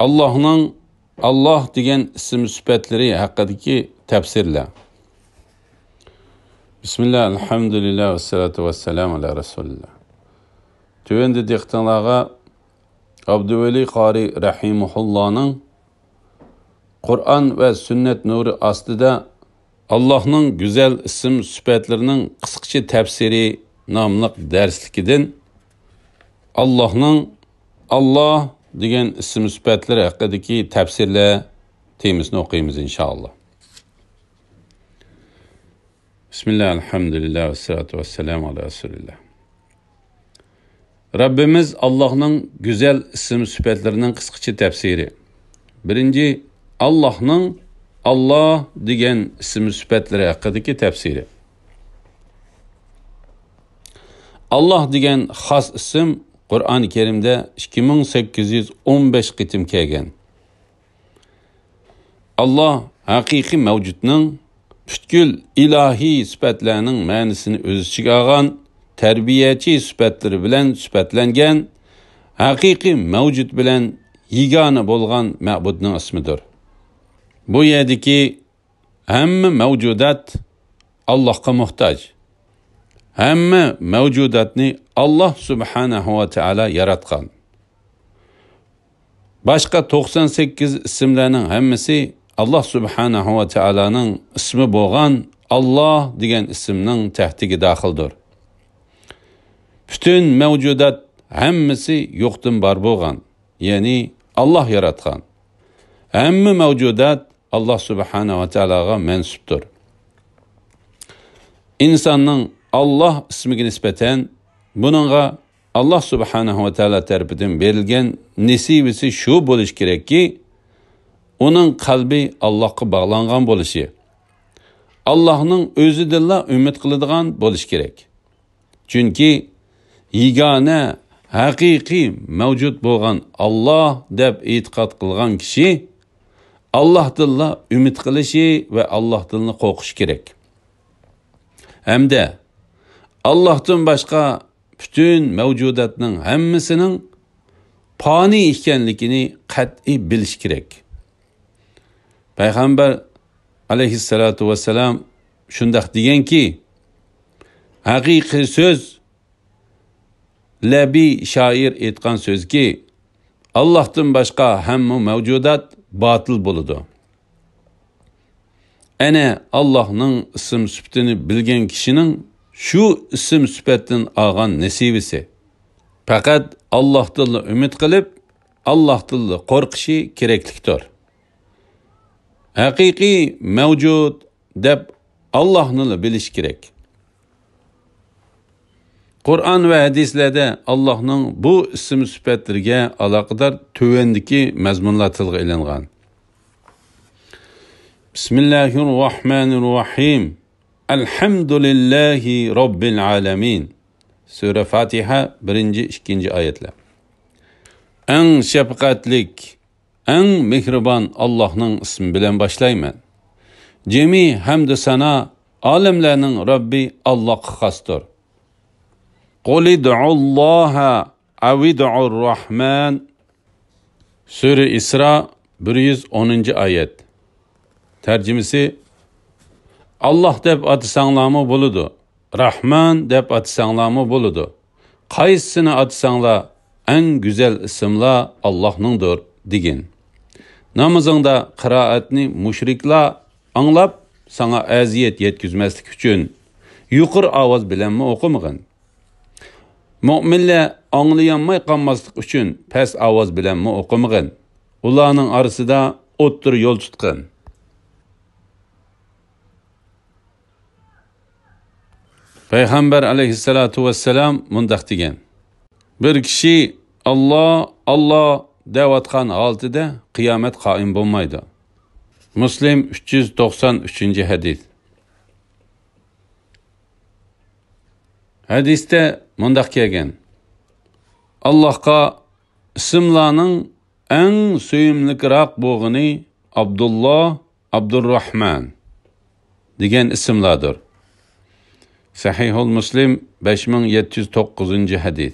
Allah'ın Allah degan ism sifatları haqidagi tafsirlar. Bismillah, elhamdülillah ve salatu ve selamu ala Resulillah. Tövende dehtanlarga Abdüveli Qari Rahimullah'ın Kur'an ve sünnet nuru astida Allah'ın güzel isim sifatlarının kısaca tafsiri namlıq derslikinden Allah'ın Allah degan ism sifatları haqidagi tafsirlar temasini o'qiymiz inşallah. Bismillah, elhamdülillah ve salatu ve selamu ala Resulillah. Rabbimiz Allah'ın güzel isim sifatlarının kısaca tafsiri. Birinci, Allah'ın Allah degan ism sifatları haqidagi tafsiri. Allah degan xos ism Qur'on-i Kerimda 2815 qitim kelgan. Allah haqiqiy mavjudning butkul ilohiy sifatlarning ma'nosini o'z ichiga olgan tarbiyachi sifatlari bilan sifatlangan haqiqiy mavjud bilan yegona bo'lgan ma'budning ismidir. Bu yerdagi hamma mavjudot Allohga muhtoj. Hamma mavjudotni Allah subhanahu wa ta'ala yaratgan. Başqa 98 ismlarning hammasi Allah subhanahu wa ta'alaning ismi bo'lgan Allah degan ismning tahtiga daxildir. Bütün mavjudot hammasi yo'qdan bor bo'lgan, ya'ni Allah yaratgan. Hamma mavjudot Allah subhanahu wa ta'alaga mansubdir. İnsanning Allah ismiga nisbatan buningga Allah subhanahu wa ta'ala tarafidan berilgan nisibisi shu bo'lish kerakki, uning qalbi Allohga bog'langan bo'lishi, Allohning o'zidanla umid qiladigan bo'lish kerak. Chunki yegona haqiqiy mavjud bo'lgan Allah deb e'tiqod qilgan kishi Allohdanla umid qilishi va Allohdan qo'rqish kerak. Hamda Allah'tan başka bütün mevcudatның hammasining fani ekanligini qat'iy bilish kerak. Payg'ambar alayhissalatu vassalam shunday deganki, haqiqiy so'z labi shoir aytgan so'zki, Allohdan başka hamma mevcudat batıl bo'ladi. Ana Allohning ism sifatini bilgan kishining şu isim sifatdan olgan nasibisi. Faqat Allohdan umid qilib, Allohdan qo'rqishi keraklikdir. Haqiqiy mavjud deb Allohni bilish kerak. Qur'on va hadislarda Allohning bu ism sifatlariga aloqador tövendiki mazmunlar tilga ilingan. Bismillahirrahmanirrahim. Elhamdülillahi Rabbil alemin. Sure Fatiha 1-2 ayetler. En şefkatlik, en mehriban Allah'ın ismi bilen başlayman. Cemi hamdü sana alemlerinin Rabbi Allah'a khasdır. Qul id'ullaha avid'ur rahman. Sure İsra 110. ayet. Tercümesi Allah deb atsanglarmı buludu. Rahman deb atsanglarmı buludu. Qaysini atsanglar en güzel isimlar Allah'nındır degin. Namazında qiraatni müşriklar anlap sana aziyet yetkizmeslik üçün yuqur ovoz bilan o'qimag'in. Mu'minlar anglayanmay qolmaslik üçün past ovoz bilan o'qimag'in. Ularning orasida o'ttir yo'l tutqin. Peygamber aleyhissalatu vesselam mundaq degan. Bir kishi Allah Allah devatgan holatida qiyomat qoim bo'lmaydi. Muslim 393 hadis. Hadisda mundaq kelgan. Allohga ismlarning eng suyimlikroq bo'lgani Abdullah, Abdurrahman degan ismlardir. Sahihul Muslim 5709 hadis.